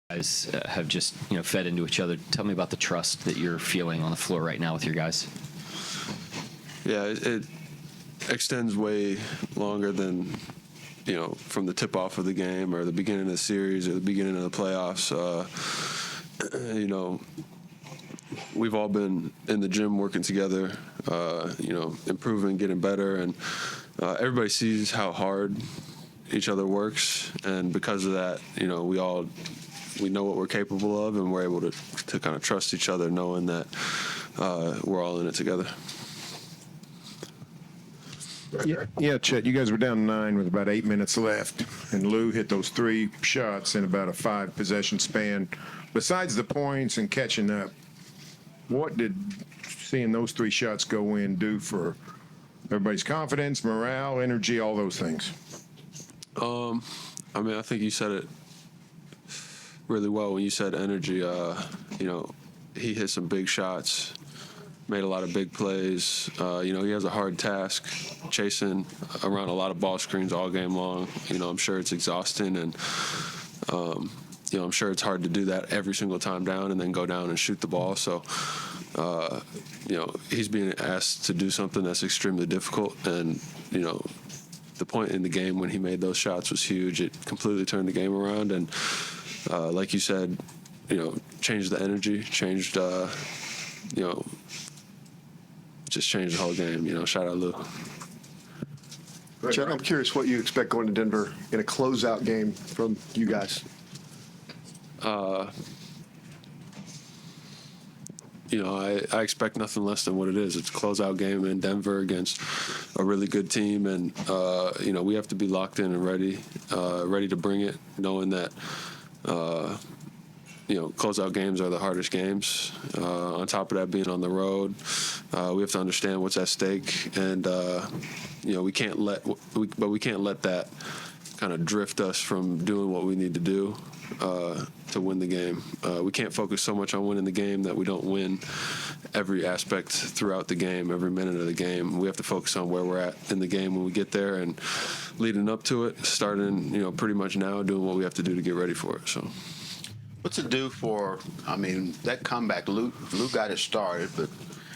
guys have just fed into each other. Tell me about the trust that you're feeling on the floor right now with your guys. Yeah, it extends way longer than from the tip-off of the game or the beginning of the series or the beginning of the playoffs. We've all been in the gym working together, improving, getting better, and everybody sees how hard each other works, and because of that, we know what we're capable of, and we're able to kind of trust each other, knowing that we're all in it together. Yeah, Chet, you guys were down 9 with about 8 minutes left, and Lou hit those 3 shots in about a 5-possession span. Besides the points and catching up, what did seeing those 3 shots go in do for everybody's confidence, morale, energy, all those things? I think you said it really well when you said energy. He hit some big shots, made a lot of big plays. He has a hard task chasing around a lot of ball screens all game long. I'm sure it's exhausting, and I'm sure it's hard to do that every single time down and then go down and shoot the ball. So, he's being asked to do something that's extremely difficult, and the point in the game when he made those shots was huge. It completely turned the game around, and like you said, changed the energy, changed, just changed the whole game. Shout out Lou. Chet, I'm curious what you expect going to Denver in a closeout game from you guys. I expect nothing less than what it is. It's a closeout game in Denver against a really good team, and we have to be locked in and ready to bring it, knowing that closeout games are the hardest games. On top of that, being on the road, we have to understand what's at stake, and we can't let that kind of drift us from doing what we need to do to win the game. We can't focus so much on winning the game that we don't win every aspect throughout the game, every minute of the game. We have to focus on where we're at in the game when we get there, and leading up to it, starting pretty much now, doing what we have to do to get ready for it. So. What's it do for, that comeback? Lou got it started, but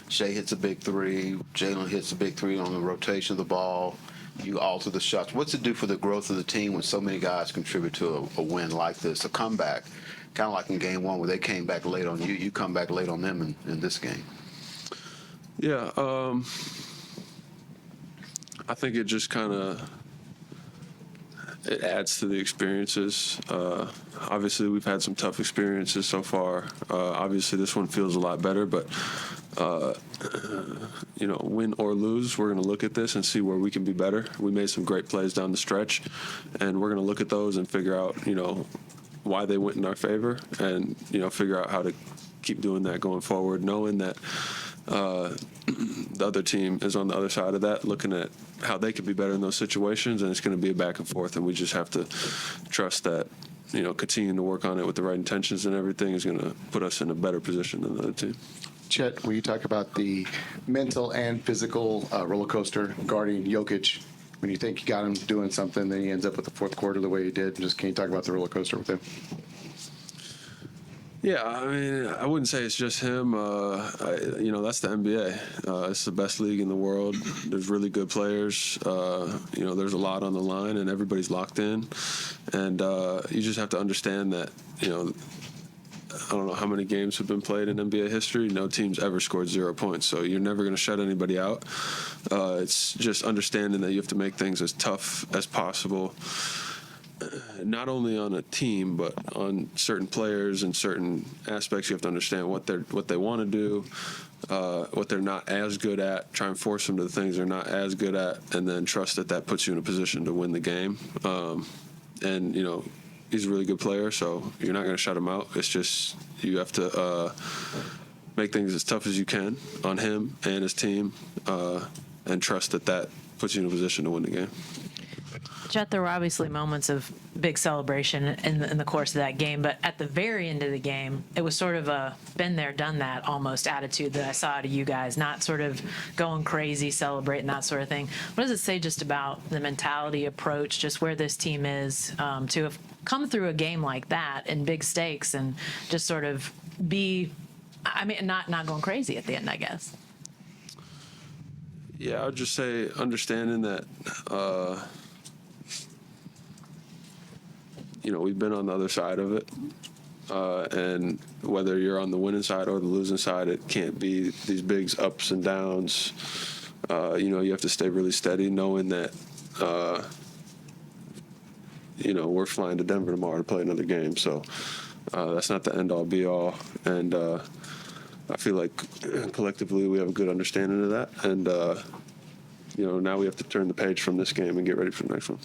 Shai hits a big 3. Jalen hits a big 3 on the rotation of the ball. You alter the shots. What's it do for the growth of the team when so many guys contribute to a win like this, a comeback? Kind of like in game 1 where they came back late on you. You come back late on them in this game. Yeah, I think it just kind of it adds to the experiences. Obviously, we've had some tough experiences so far. Obviously, this one feels a lot better, but win or lose, we're going to look at this and see where we can be better. We made some great plays down the stretch, and we're going to look at those and figure out, why they went in our favor, and, figure out how to keep doing that going forward, knowing that the other team is on the other side of that, looking at how they could be better in those situations, and it's going to be a back and forth, and we just have to trust that, continuing to work on it with the right intentions and everything is going to put us in a better position than the other team. Chet, when you talk about the mental and physical roller coaster guarding Jokic, when you think you got him doing something, then he ends up with the fourth quarter the way he did. Just can you talk about the roller coaster with him? Yeah, I wouldn't say it's just him. That's the NBA. It's the best league in the world. There's really good players. There's a lot on the line, and everybody's locked in. And you just have to understand that, I don't know how many games have been played in NBA history. No team's ever scored 0 points, so you're never going to shut anybody out. It's just understanding that you have to make things as tough as possible, not only on a team, but on certain players and certain aspects. You have to understand what they want to do, what they're not as good at, try and force them to the things they're not as good at, and then trust that puts you in a position to win the game. He's a really good player, so you're not going to shut him out. It's just you have to make things as tough as you can on him and his team, and trust that puts you in a position to win the game. Chet, there were obviously moments of big celebration in the course of that game, but at the very end of the game, it was sort of a been there, done that almost attitude that I saw out of you guys, not sort of going crazy, celebrating, that sort of thing. What does it say just about the mentality, approach, just where this team is to have come through a game like that in big stakes and just sort of be, I mean, not going crazy at the end, I guess? Yeah, I would just say understanding that, we've been on the other side of it. And whether you're on the winning side or the losing side, it can't be these big ups and downs. You have to stay really steady knowing that, we're flying to Denver tomorrow to play another game. So that's not the end all be all. And I feel like collectively we have a good understanding of that. And, now we have to turn the page from this game and get ready for the next one.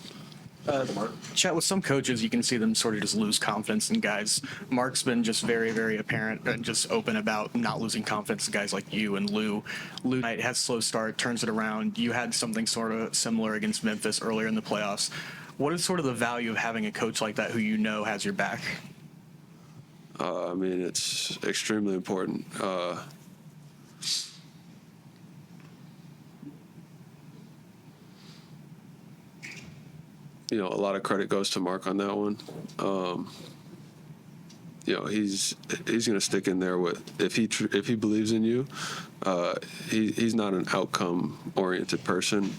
Chat with some coaches, you can see them sort of just lose confidence in guys. Mark's been just very, very apparent and just open about not losing confidence in guys like you and Lou. Lou has a slow start, turns it around. You had something sort of similar against Memphis earlier in the playoffs. What is sort of the value of having a coach like that who you know has your back? It's extremely important. A lot of credit goes to Mark on that one. He's going to stick in there with if he believes in you. He's not an outcome-oriented person.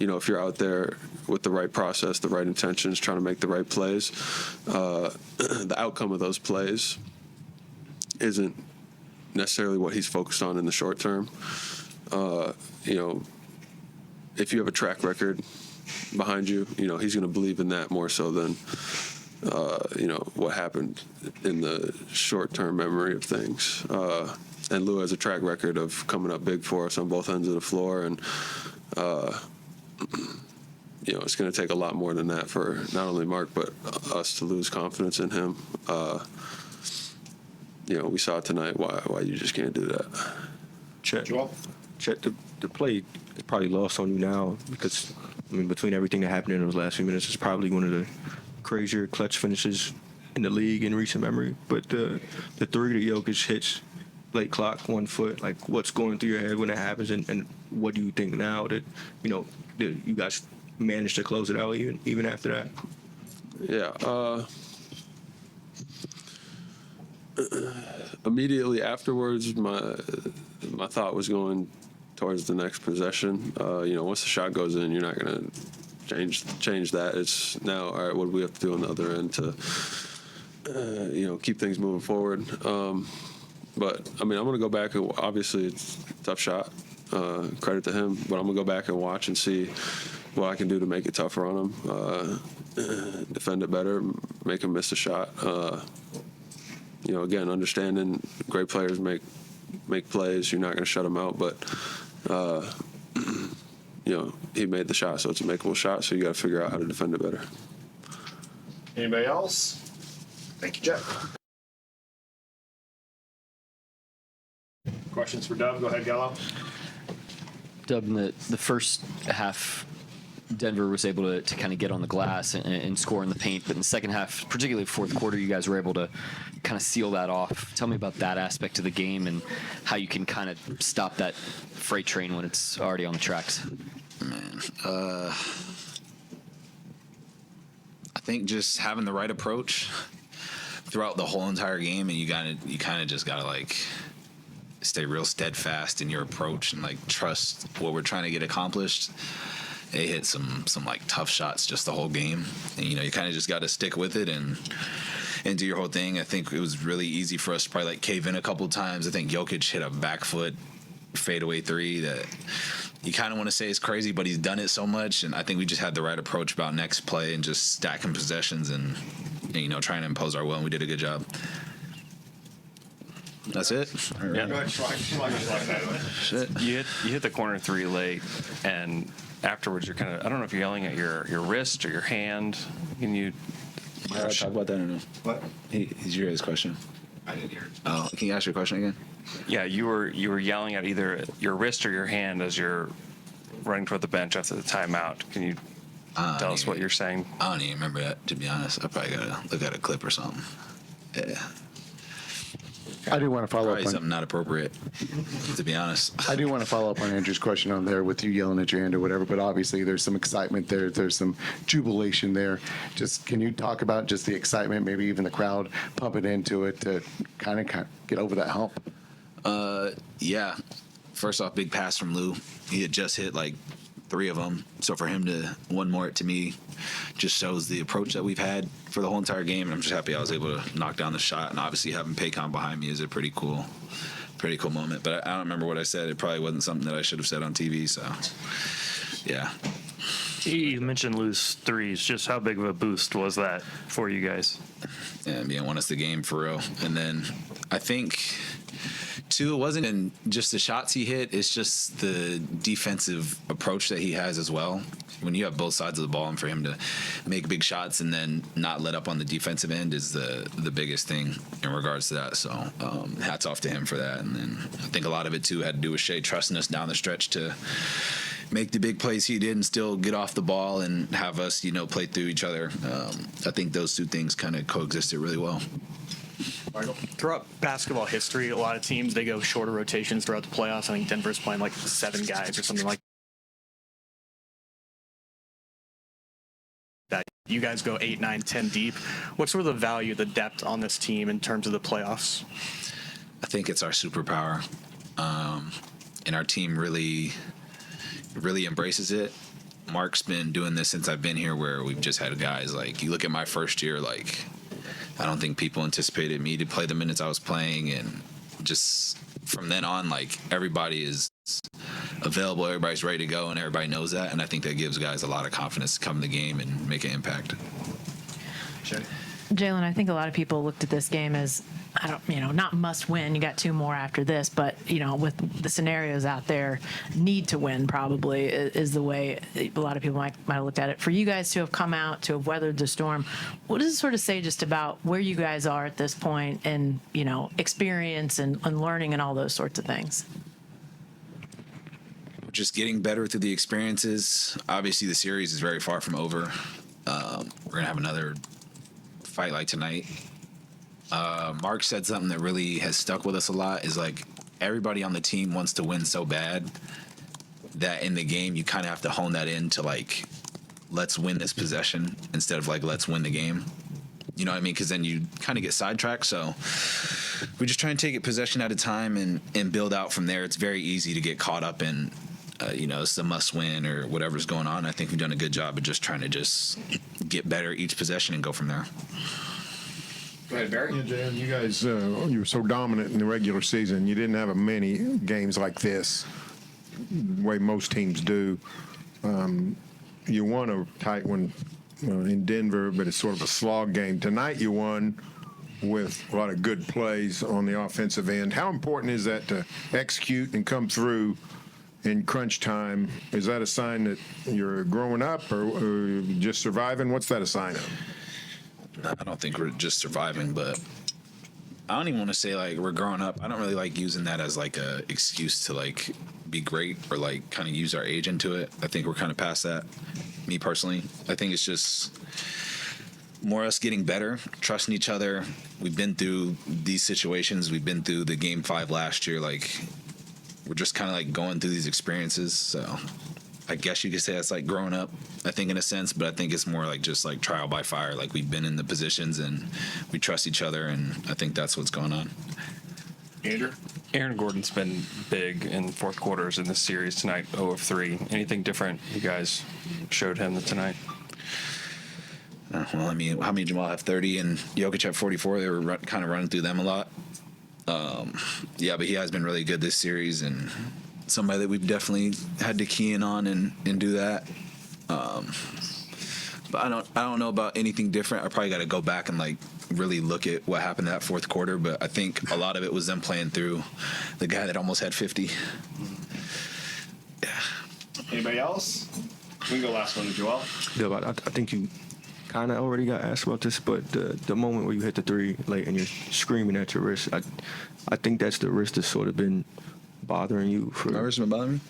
If you're out there with the right process, the right intentions, trying to make the right plays, the outcome of those plays isn't necessarily what he's focused on in the short term. If you have a track record behind you, he's going to believe in that more so than, what happened in the short-term memory of things. And Lou has a track record of coming up big for us on both ends of the floor. And, it's going to take a lot more than that for not only Mark, but us to lose confidence in him. We saw tonight why you just can't do that. Chet, the play is probably lost on you now because, between everything that happened in those last few minutes, it's probably one of the crazier clutch finishes in the league in recent memory. But the three that Jokic hits, late clock, 1 foot, like what's going through your head when it happens, and what do you think now that, that you guys managed to close it out even after that? Yeah. Immediately afterwards, my thought was going towards the next possession. Once the shot goes in, you're not going to change that. It's now, all right, what do we have to do on the other end to, keep things moving forward. But, I'm going to go back and obviously it's a tough shot. Credit to him. But I'm going to go back and watch and see what I can do to make it tougher on him, defend it better, make him miss a shot. Again, understanding great players make plays. You're not going to shut them out, but he made the shot, so it's a makeable shot. So you got to figure out how to defend it better. Anybody else? Thank you, Jeff. Questions for Dub? Go ahead, Gallo. Dub, in the first half, Denver was able to kind of get on the glass and score in the paint, but in the second half, particularly fourth quarter, you guys were able to kind of seal that off. Tell me about that aspect of the game and how you can kind of stop that freight train when it's already on the tracks. Man, I think just having the right approach throughout the whole entire game, and you kind of just gotta like stay real steadfast in your approach and like trust what we're trying to get accomplished. They hit some like tough shots just the whole game, and you kind of just got to stick with it and do your whole thing. I think it was really easy for us to probably like cave in a couple of times. I think Jokic hit a back foot fadeaway three that you kind of want to say is crazy, but he's done it so much, and I think we just had the right approach about next play and just stacking possessions and trying to impose our will, and we did a good job. That's it. Yeah. Shit. You hit the corner three late, and afterwards you're kind of, I don't know if you're yelling at your wrist or your hand. Can you talk about that or no? What? Did you hear his question? I didn't hear it. Oh, can you ask your question again? Yeah, you were yelling at either your wrist or your hand as you're running toward the bench after the timeout. Can you Tell us what you're saying. I don't even remember that, to be honest. I probably gotta look at a clip or something. Yeah, I do want to follow probably up on. something not appropriate, to be honest. I do want to follow up on Andrew's question on there with you yelling at your hand or whatever, but obviously there's some excitement there. There's some jubilation there. Just can you talk about just the excitement, maybe even the crowd pumping into it to kind of get over that hump? Yeah. First off, big pass from Lou. He had just hit like 3 of them. So for him to one more it to me just shows the approach that we've had for the whole entire game. And I'm just happy I was able to knock down the shot. And obviously having Paycon behind me is a pretty cool moment. But I don't remember what I said. It probably wasn't something that I should have said on TV. So, yeah. You mentioned Lou's threes. Just how big of a boost was that for you guys? And yeah, won us the game for real. And then I think, too, it wasn't in just the shots he hit. It's just the defensive approach that he has as well. When you have both sides of the ball, and for him to make big shots and then not let up on the defensive end is the biggest thing in regards to that. So hats off to him for that. And then I think a lot of it, too, had to do with Shai trusting us down the stretch to make the big plays he did and still get off the ball and have us, play through each other. I think those two things kind of coexisted really well. Throughout basketball history, a lot of teams, they go shorter rotations throughout the playoffs. I think Denver's playing like 7 guys or something like that. You guys go 8, 9, 10 deep. What's sort of the value, the depth on this team in terms of the playoffs? I think it's our superpower. And our team really embraces it. Mark's been doing this since I've been here, where we've just had guys like, you look at my first year, like, I don't think people anticipated me to play the minutes I was playing. And just from then on, like, everybody is available, everybody's ready to go, and everybody knows that. And I think that gives guys a lot of confidence to come in the game and make an impact. Jalen, I think a lot of people looked at this game as, not must win. You got 2 more after this, but, with the scenarios out there, need to win probably is the way a lot of people might have looked at it. For you guys to have come out, to have weathered the storm, what does it sort of say just about where you guys are at this point and, experience and learning and all those sorts of things? We're just getting better through the experiences. Obviously, the series is very far from over. We're going to have another fight like tonight. Mark said something that really has stuck with us a lot is like everybody on the team wants to win so bad that in the game you kind of have to hone that in to like, let's win this possession instead of like, let's win the game. You know what I mean? Because then you kind of get sidetracked. So we just try and take it possession at a time and build out from there. It's very easy to get caught up in it's a must win or whatever's going on. I think we've done a good job of just trying to just get better each possession and go from there. Go ahead, Barry. Yeah, Jan, you guys, you were so dominant in the regular season. You didn't have many games like this, the way most teams do. You won a tight one in Denver, but it's sort of a slog game. Tonight you won with a lot of good plays on the offensive end. How important is that to execute and come through in crunch time? Is that a sign that you're growing up or just surviving? What's that a sign of? I don't think we're just surviving, but I don't even want to say like we're growing up. I don't really like using that as like a excuse to like be great or like kind of use our age into it. I think we're kind of past that, me personally. I think it's just more us getting better, trusting each other. We've been through these situations. We've been through the game 5 last year. Like, we're just kind of like going through these experiences. So I guess you could say that's like growing up, I think, in a sense, but I think it's more like just like trial by fire. Like, we've been in the positions and we trust each other, and I think that's what's going on. Andrew? Aaron Gordon's been big in fourth quarters in this series tonight, 0 of 3. Anything different you guys showed him tonight? Well, I mean, how many Jamal have 30 and Jokic have 44? They were kind of running through them a lot. Yeah, but he has been really good this series, and somebody that we've definitely had to key in on and do that. But I don't know about anything different. I probably got to go back and like really look at what happened that fourth quarter. But I think a lot of it was them playing through the guy that almost had 50. Yeah. Anybody else? We can go last one to Joel. Yeah, but I think you kind of already got asked about this, but the moment where you hit the 3 late and you're screaming at your wrist, I think that's the wrist that's sort of been bothering you. My wrist been bothering me?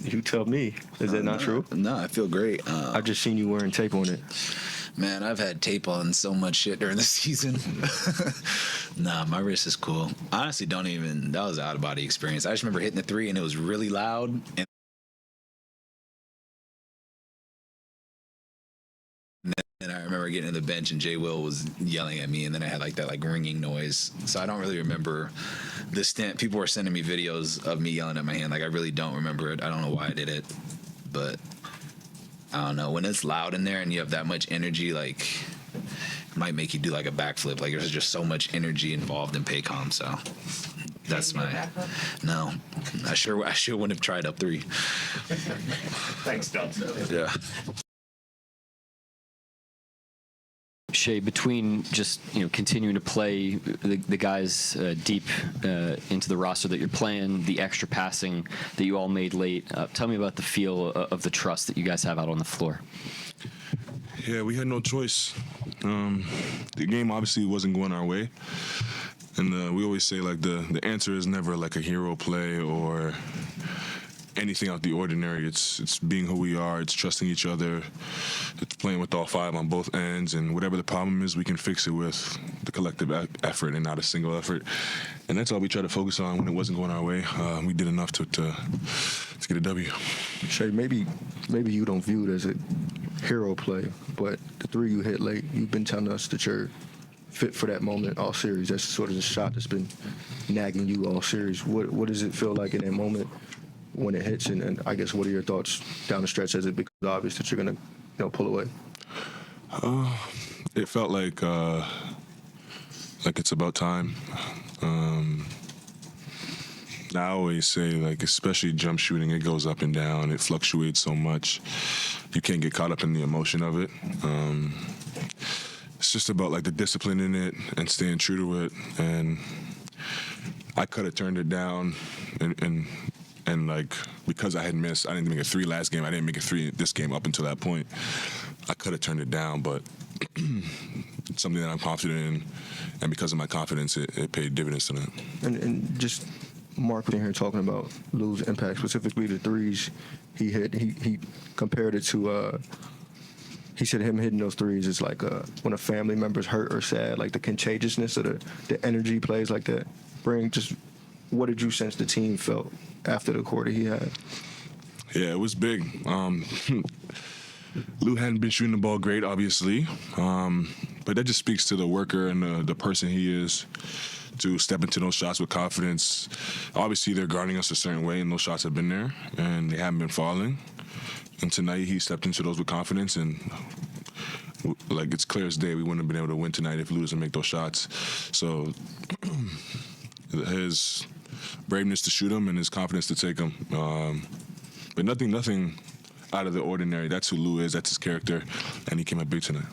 You tell me. Is that not true? No, I feel great. I've just seen you wearing tape on it. Man, I've had tape on so much shit during the season. Nah, my wrist is cool. I honestly don't even. That was an out of body experience. I just remember hitting the three and it was really loud. And I remember getting to the bench and Jay Will was yelling at me, and then I had like that ringing noise. So I don't really remember the stint. People were sending me videos of me yelling at my hand. Like I really don't remember it. I don't know why I did it, but I don't know. When it's loud in there and you have that much energy, like it might make you do like a backflip. Like there's just so much energy involved in Paycom. So that's my no. I sure wouldn't have tried up three. Thanks, Del. Yeah. Shai, between just continuing to play the guys deep into the roster that you're playing, the extra passing that you all made late, tell me about the feel of the trust that you guys have out on the floor. Yeah, we had no choice. The game obviously wasn't going our way, and we always say like the answer is never like a hero play or anything out the ordinary. It's being who we are. It's trusting each other. It's playing with all five on both ends, and whatever the problem is, we can fix it with the collective effort and not a single effort. And that's all we tried to focus on when it wasn't going our way. We did enough to get a W. Shai, maybe you don't view it as a hero play, but the three you hit late, you've been telling us that you're fit for that moment all series. That's sort of the shot that's been nagging you all series. What does it feel like in that moment when it hits, and I guess what are your thoughts down the stretch as it becomes obvious that you're going to pull away? It felt like it's about time. I always say, like, especially jump shooting, it goes up and down. It fluctuates so much. You can't get caught up in the emotion of it. It's just about, like, the discipline in it and staying true to it. And I could have turned it down and like, because I had missed, I didn't make a three last game. I didn't make a three this game up until that point. I could have turned it down, but it's something that I'm confident in, and because of my confidence, it paid dividends tonight. And just Mark was in here talking about Lou's impact, specifically the threes he hit. He compared it to, he said him hitting those threes is like when a family member's hurt or sad, like the contagiousness of the energy plays like that bring. Just what did you sense the team felt after the quarter he had? Yeah, it was big. Lou hadn't been shooting the ball great, obviously, but that just speaks to the worker and the person he is to step into those shots with confidence. Obviously, they're guarding us a certain way, and those shots have been there, and they haven't been falling. And tonight, he stepped into those with confidence, and like it's clear as day, we wouldn't have been able to win tonight if Lou doesn't make those shots. So his braveness to shoot them and his confidence to take them. But nothing out of the ordinary. That's who Lou is. That's his character. And he came up big tonight.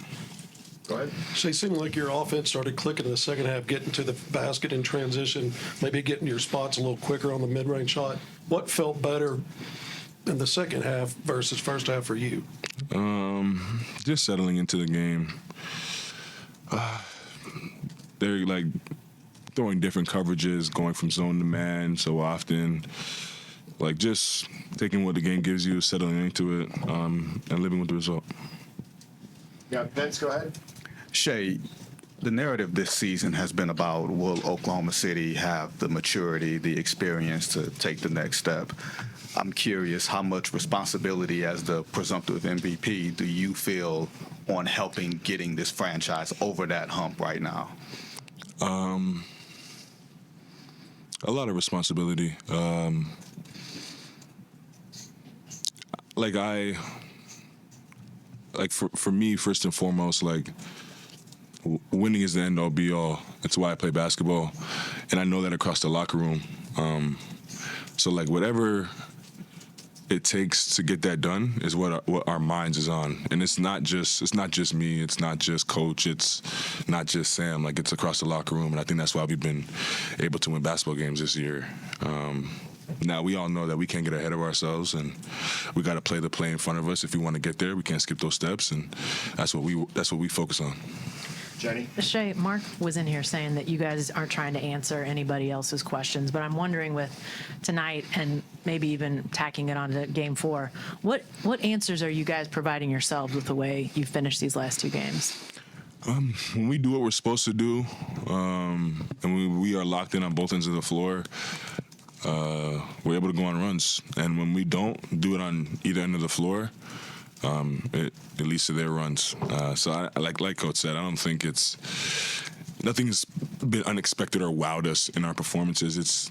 Go ahead. So it seemed like your offense started clicking in the second half, getting to the basket in transition, maybe getting your spots a little quicker on the mid-range shot. What felt better in the second half versus first half for you? Just settling into the game. They're like throwing different coverages, going from zone to man so often. Like just taking what the game gives you, settling into it, and living with the result. Yeah, Vince, go ahead. Shai, the narrative this season has been about will Oklahoma City have the maturity, the experience to take the next step. I'm curious how much responsibility as the presumptive MVP do you feel on helping getting this franchise over that hump right now? A lot of responsibility. For me, first and foremost, like winning is the end all be all. That's why I play basketball, and I know that across the locker room. So like whatever it takes to get that done is what our minds is on, and it's not just me, it's not just coach, it's not just Sam. Like it's across the locker room, and I think that's why we've been able to win basketball games this year. Now we all know that we can't get ahead of ourselves, and we got to play the play in front of us. If we want to get there, we can't skip those steps, and that's what we focus on. Jenny? Shai, Mark was in here saying that you guys aren't trying to answer anybody else's questions, but I'm wondering with tonight and maybe even tacking it onto game 4. What answers are you guys providing yourselves with the way you finished these last 2 games? When we do what we're supposed to do, and we are locked in on both ends of the floor, we're able to go on runs. And when we don't do it on either end of the floor, it leads to their runs. So like Coach said, I don't think nothing's been unexpected or wowed us in our performances. It's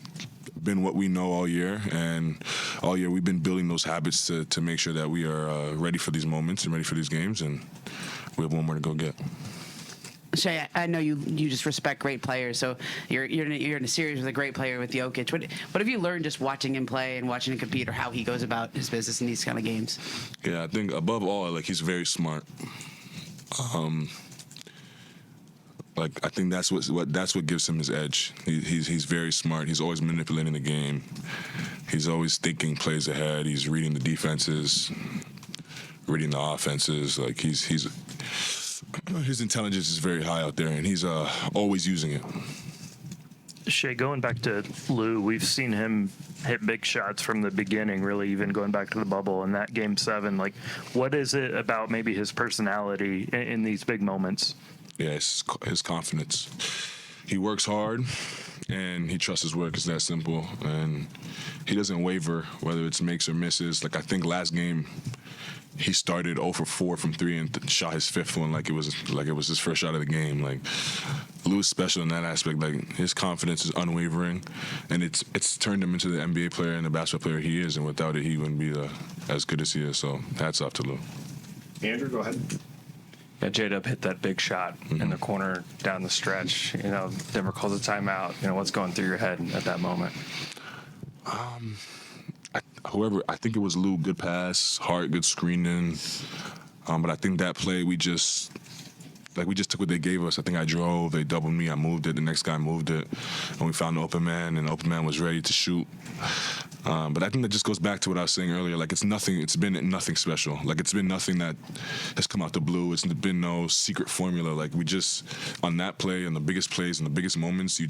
been what we know all year, and all year we've been building those habits to make sure that we are ready for these moments and ready for these games, and we have one more to go get. Shai, I know you just respect great players, so you're in a series with a great player with Jokic. What have you learned just watching him play and watching him compete, or how he goes about his business in these kind of games? Yeah, I think above all, like, he's very smart. I think that's what gives him his edge. He's very smart. He's always manipulating the game. He's always thinking plays ahead. He's reading the defenses, reading the offenses. Like, his intelligence is very high out there, and he's always using it. Shai, going back to Lou, we've seen him hit big shots from the beginning, really, even going back to the bubble and that Game 7. Like, what is it about maybe his personality in these big moments? Yeah, it's his confidence. He works hard, and he trusts his work. It's that simple. And he doesn't waver, whether it's makes or misses. Like, I think last game, he started 0 for 4 from 3 and shot his 5th one like it was his first shot of the game. Like, Lou's special in that aspect. Like, his confidence is unwavering, and it's turned him into the NBA player and the basketball player he is. And without it, he wouldn't be as good as he is. So hats off to Lou. Andrew, go ahead. Yeah, J-Dub hit that big shot in the corner down the stretch. Denver calls a timeout. What's going through your head at that moment? I think it was Lou. Good pass, hard, good screening. But I think that play, we just took what they gave us. I think I drove, they doubled me, I moved it, the next guy moved it, and we found the open man, and the open man was ready to shoot. But I think that just goes back to what I was saying earlier. Like, it's been nothing special. Like, it's been nothing that has come out the blue. It's been no secret formula. Like, we just, on that play, on the biggest plays, and the biggest moments, you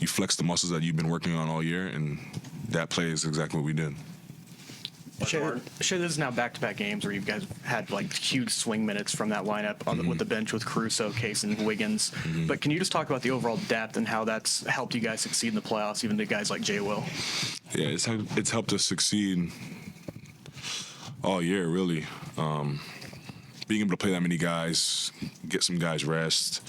flex the muscles that you've been working on all year, and that play is exactly what we did. Shai, this is now back-to-back games where you guys had like huge swing minutes from that lineup with the bench with Caruso, Case, and Wiggins. But can you just talk about the overall depth and how that's helped you guys succeed in the playoffs, even to guys like J. Will? Yeah, it's helped us succeed all year, really. Being able to play that many guys, get some guys rest,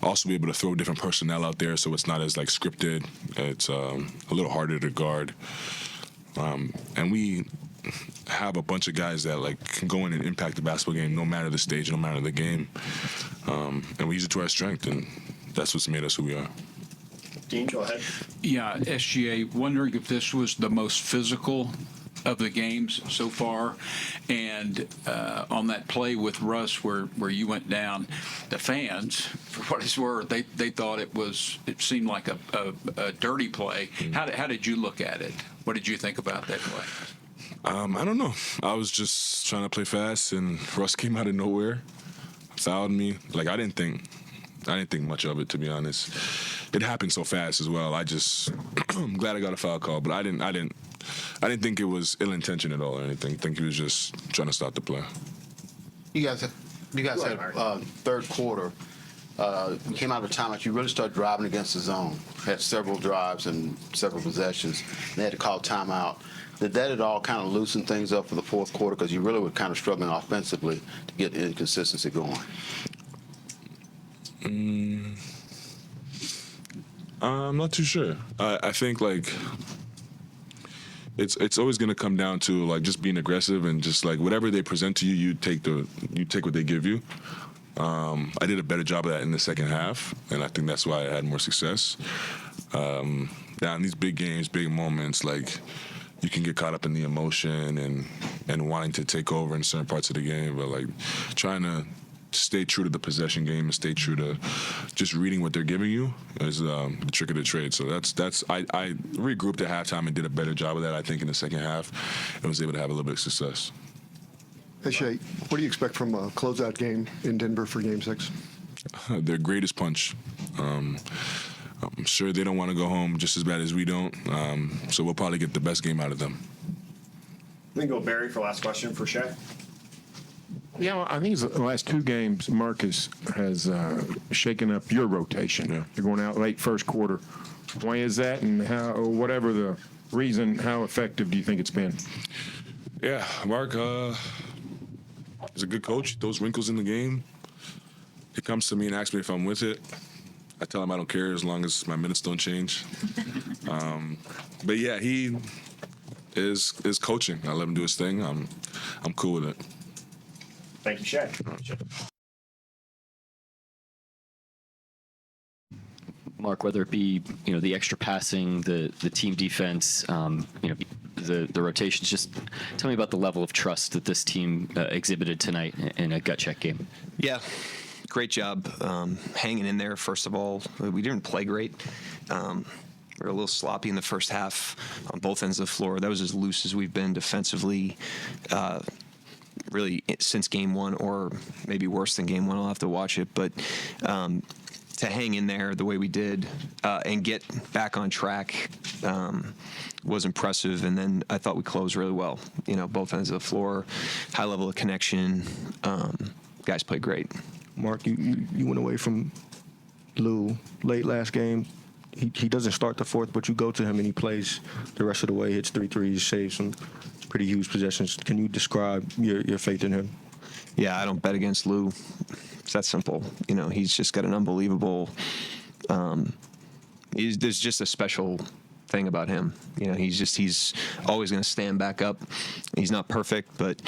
also be able to throw different personnel out there, so it's not as like scripted. It's a little harder to guard, and we have a bunch of guys that like can go in and impact the basketball game, no matter the stage, no matter the game, and we use it to our strength, and that's what's made us who we are. Dean, go ahead. Yeah, SGA, wondering if this was the most physical of the games so far, and on that play with Russ where you went down, the fans, for what it's worth, they thought it seemed like a dirty play. How did you look at it? What did you think about that play? I don't know. I was just trying to play fast, and Russ came out of nowhere, fouled me. Like, I didn't think much of it, to be honest. It happened so fast as well. I'm glad I got a foul call, but I didn't think it was ill-intention at all or anything. I think he was just trying to stop the play. You guys had third quarter. You came out of the timeout. You really started driving against the zone. Had several drives and several possessions. They had to call timeout. Did that at all kind of loosen things up for the fourth quarter? Because you really were kind of struggling offensively to get the inconsistency going. I'm not too sure. I think like it's always going to come down to like just being aggressive and just like whatever they present to you, you take what they give you. I did a better job of that in the second half, and I think that's why I had more success. Now in these big games, big moments, like you can get caught up in the emotion and wanting to take over in certain parts of the game, but like trying to stay true to the possession game and stay true to just reading what they're giving you is the trick of the trade. So I regrouped at halftime and did a better job of that, I think, in the second half, and was able to have a little bit of success. Hey, Shai, what do you expect from a closeout game in Denver for Game 6? Their greatest punch. I'm sure they don't want to go home just as bad as we don't. So we'll probably get the best game out of them. We can go Barry for last question for Shai. Yeah, well, I think it's the last two games, Marcus has shaken up your rotation. Yeah. You're going out late first quarter. Why is that, and how, or whatever the reason, how effective do you think it's been? Yeah, Mark is a good coach. Those wrinkles in the game. He comes to me and asks me if I'm with it. I tell him I don't care as long as my minutes don't change. But yeah, he is coaching. I let him do his thing. I'm cool with it. Thank you, Shai. Mark, whether it be the extra passing, the team defense, the rotations, just tell me about the level of trust that this team exhibited tonight in a gut check game. Yeah, great job hanging in there. First of all, we didn't play great. We were a little sloppy in the first half on both ends of the floor. That was as loose as we've been defensively. Really since game one, or maybe worse than game one. I'll have to watch it, but to hang in there the way we did and get back on track was impressive. And then I thought we closed really well. Both ends of the floor, high level of connection. Guys played great. Mark, you went away from Lou late last game. He doesn't start the fourth, but you go to him and he plays the rest of the way, hits 3 threes, saves some pretty huge possessions. Can you describe your faith in him? Yeah, I don't bet against Lou. It's that simple. He's just got an unbelievable. There's just a special thing about him. He's always going to stand back up. He's not perfect, but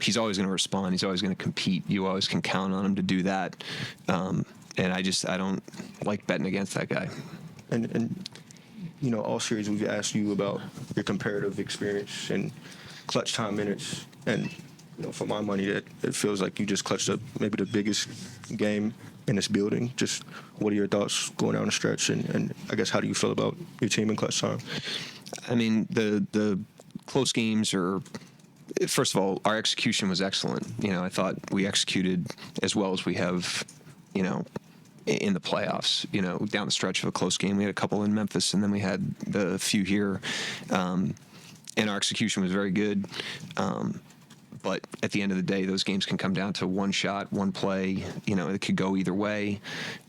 he's always going to respond. He's always going to compete. You always can count on him to do that. And I don't like betting against that guy. And all series we've asked you about your comparative experience and clutch time minutes. And for my money, it feels like you just clutched up maybe the biggest game in this building. Just what are your thoughts going down the stretch? And I guess how do you feel about your team in clutch time? I mean, the close games are. First of all, our execution was excellent. I thought we executed as well as we have. In the playoffs, down the stretch of a close game. We had a couple in Memphis, and then we had the few here. And our execution was very good. But at the end of the day, those games can come down to one shot, one play. It could go either way.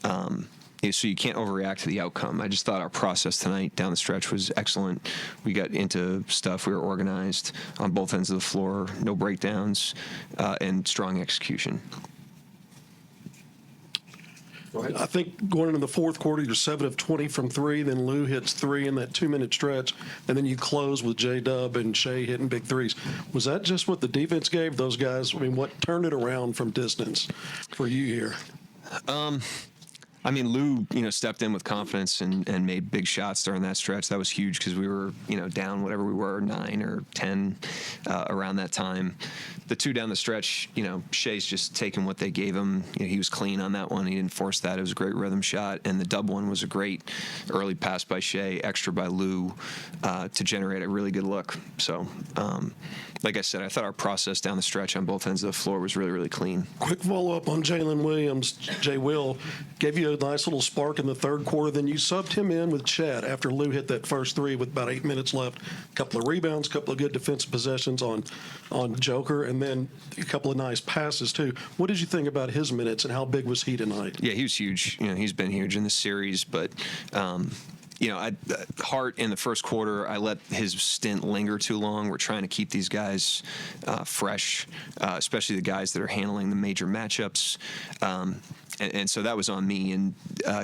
So you can't overreact to the outcome. I just thought our process tonight down the stretch was excellent. We got into stuff. We were organized on both ends of the floor, no breakdowns, and strong execution. I think going into the fourth quarter, you're 7 of 20 from 3. Then Lou hits 3 in that 2-minute stretch, and then you close with J-Dub and Shai hitting big threes. Was that just what the defense gave those guys? I mean, what turned it around from distance for you here? I mean, Lou, stepped in with confidence and made big shots during that stretch. That was huge because we were, down whatever we were, 9 or 10 around that time. The two down the stretch, Shai's just taking what they gave him. He was clean on that one. He didn't force that. It was a great rhythm shot. And the dub one was a great early pass by Shai, extra by Lou to generate a really good look. So, like I said, I thought our process down the stretch on both ends of the floor was really, really clean. Quick follow-up on Jalen Williams. J. Will gave you a nice little spark in the third quarter. Then you subbed him in with Chet after Lou hit that first 3 with about 8 minutes left. A couple of rebounds, a couple of good defensive possessions on Joker, and then a couple of nice passes too. What did you think about his minutes, and how big was he tonight? Yeah, he was huge. He's been huge in this series, but Hart in the first quarter, I let his stint linger too long. We're trying to keep these guys fresh, especially the guys that are handling the major matchups. And so that was on me, and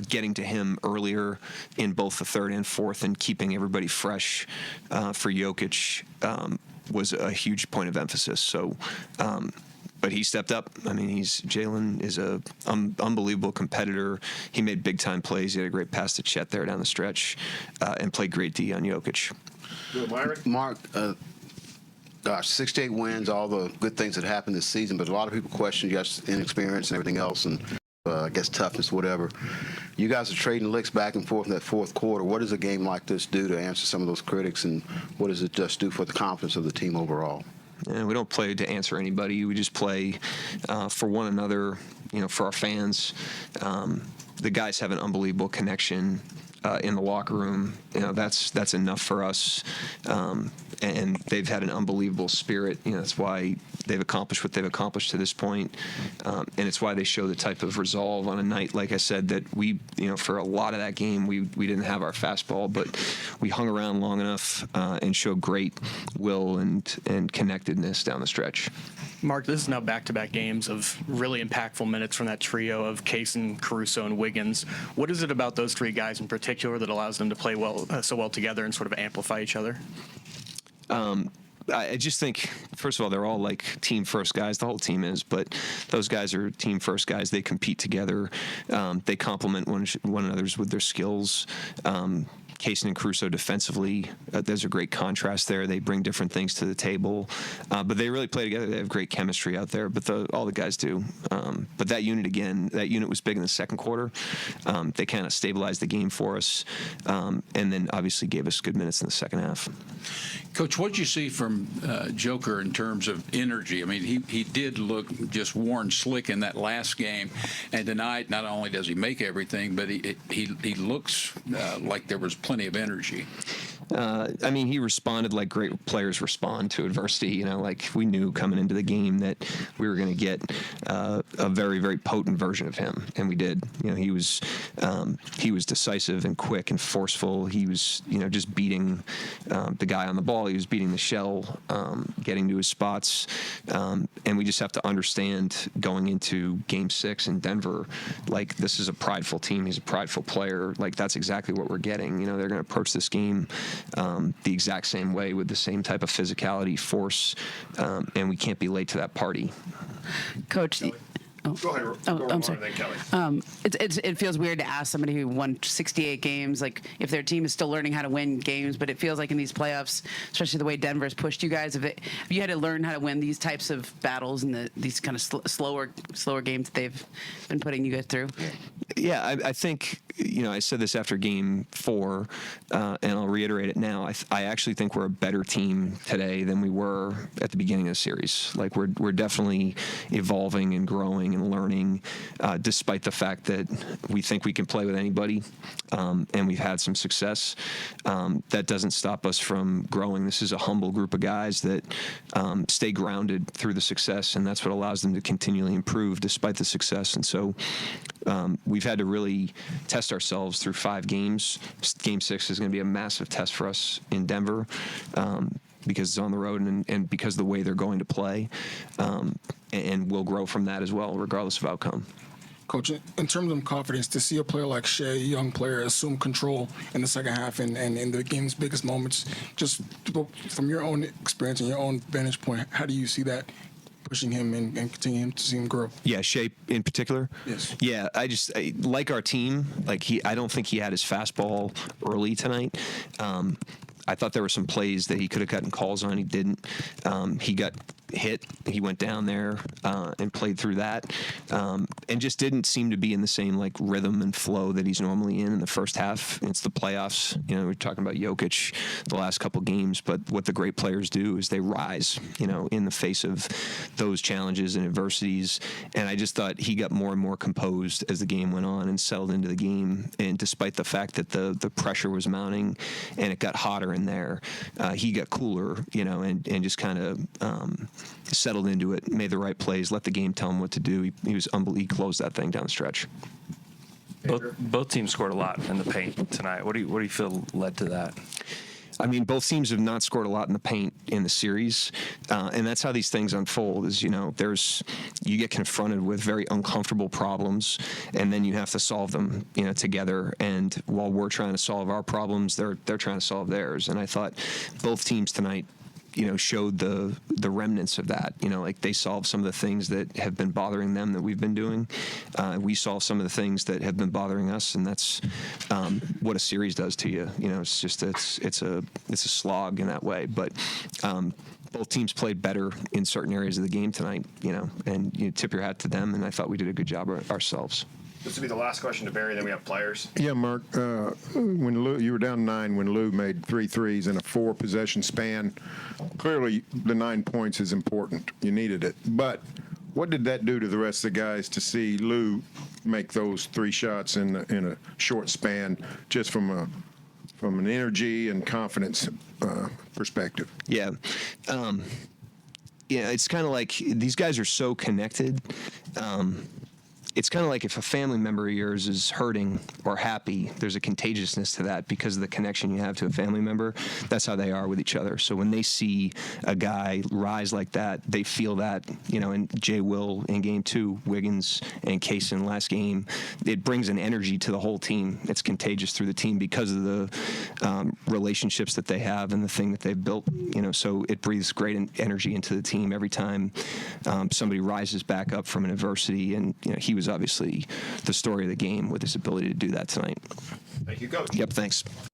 getting to him earlier in both the third and fourth and keeping everybody fresh for Jokic was a huge point of emphasis. So, but he stepped up. I mean, Jalen is a unbelievable competitor. He made big time plays. He had a great pass to Chet there down the stretch, and played great D on Jokic. Mark, 6 to 8 wins, all the good things that happened this season, but a lot of people question you guys' inexperience and everything else, and I guess toughness, whatever. You guys are trading licks back and forth in that fourth quarter. What does a game like this do to answer some of those critics, and what does it just do for the confidence of the team overall? Yeah, we don't play to answer anybody. We just play for one another for our fans. The guys have an unbelievable connection in the locker room. That's enough for us. And they've had an unbelievable spirit. That's why they've accomplished what they've accomplished to this point. And it's why they show the type of resolve on a night, like I said, that we, for a lot of that game, we didn't have our fastball, but we hung around long enough and showed great will and connectedness down the stretch. Mark, this is now back-to-back games of really impactful minutes from that trio of Kaysen, Caruso, and Wiggins. What is it about those three guys in particular that allows them to play so well together and sort of amplify each other? I just think, first of all, they're all like team first guys. The whole team is, but those guys are team first guys. They compete together. They complement one another's with their skills. Kaysen and Caruso defensively, there's a great contrast there. They bring different things to the table, but they really play together. They have great chemistry out there, but all the guys do. But that unit was big in the second quarter. They kind of stabilized the game for us, and then obviously gave us good minutes in the second half. Coach, what did you see from Joker in terms of energy? I mean, he did look just worn slick in that last game, and tonight not only does he make everything, but he looks like there was plenty of energy. I mean, he responded like great players respond to adversity. Like we knew coming into the game that we were going to get a very, very potent version of him, and we did. He was decisive and quick and forceful. He was, just beating the guy on the ball. He was beating the shell, getting to his spots, and we just have to understand going into Game 6 in Denver, like this is a prideful team. He's a prideful player. Like that's exactly what we're getting. They're going to approach this game the exact same way with the same type of physicality, force, and we can't be late to that party. Coach. Go ahead. I'm sorry. Then Kelly. It feels weird to ask somebody who won 68 games, like if their team is still learning how to win games, but it feels like in these playoffs, especially the way Denver's pushed you guys, if you had to learn how to win these types of battles and these kind of slower games that they've been putting you guys through. Yeah, I think, I said this after Game 4, and I'll reiterate it now. I actually think we're a better team today than we were at the beginning of the series. Like we're definitely evolving and growing and learning, despite the fact that we think we can play with anybody, and we've had some success. That doesn't stop us from growing. This is a humble group of guys that stay grounded through the success, and that's what allows them to continually improve despite the success. And so we've had to really test ourselves through 5 games. Game 6 is going to be a massive test for us in Denver. Because it's on the road and because of the way they're going to play. And we'll grow from that as well, regardless of outcome. Coach, in terms of confidence, to see a player like Shai, a young player, assume control in the second half and in the game's biggest moments, just from your own experience and your own vantage point, how do you see that pushing him and continuing to see him grow? Yeah, Shai in particular? Yes. Yeah, I like our team. I don't think he had his fastball early tonight. I thought there were some plays that he could have gotten calls on. He didn't. He got hit. He went down there and played through that, and just didn't seem to be in the same rhythm and flow that he's normally in the first half. It's the playoffs. We're talking about Jokic the last couple games, but what the great players do is they rise, in the face of those challenges and adversities. And I just thought he got more and more composed as the game went on and settled into the game. And despite the fact that the pressure was mounting and it got hotter in there, he got cooler, and just kind of settled into it, made the right plays, let the game tell him what to do. He was unbelievable. He closed that thing down the stretch. Both teams scored a lot in the paint tonight. What do you feel led to that? I mean, both teams have not scored a lot in the paint in the series, and that's how these things unfold. Is you get confronted with very uncomfortable problems, and then you have to solve them, together. And while we're trying to solve our problems, they're trying to solve theirs. And I thought both teams tonight, showed the remnants of that. They solved some of the things that have been bothering them that we've been doing. We solved some of the things that have been bothering us, and that's what a series does to you. It's just it's a slog in that way. But both teams played better in certain areas of the game tonight. And you tip your hat to them. And I thought we did a good job ourselves. This will be the last question to Barry, then we have players. Yeah, Mark, when Lou, you were down 9 when Lou made 3 threes in a 4-possession span. Clearly, the 9 points is important. You needed it. But What did that do to the rest of the guys to see Lou make those 3 shots in a short span, just from an energy and confidence perspective? Yeah. Yeah, it's kind of like these guys are so connected. It's kind of like if a family member of yours is hurting or happy, there's a contagiousness to that because of the connection you have to a family member. That's how they are with each other. So when they see a guy rise like that, they feel that, and Jay Will in game 2, Wiggins and Kaysen last game, it brings an energy to the whole team. It's contagious through the team because of the relationships that they have and the thing that they've built, so it breathes great energy into the team every time somebody rises back up from an adversity. And, he was obviously the story of the game with his ability to do that tonight. Thank you, Coach. Yep, thanks.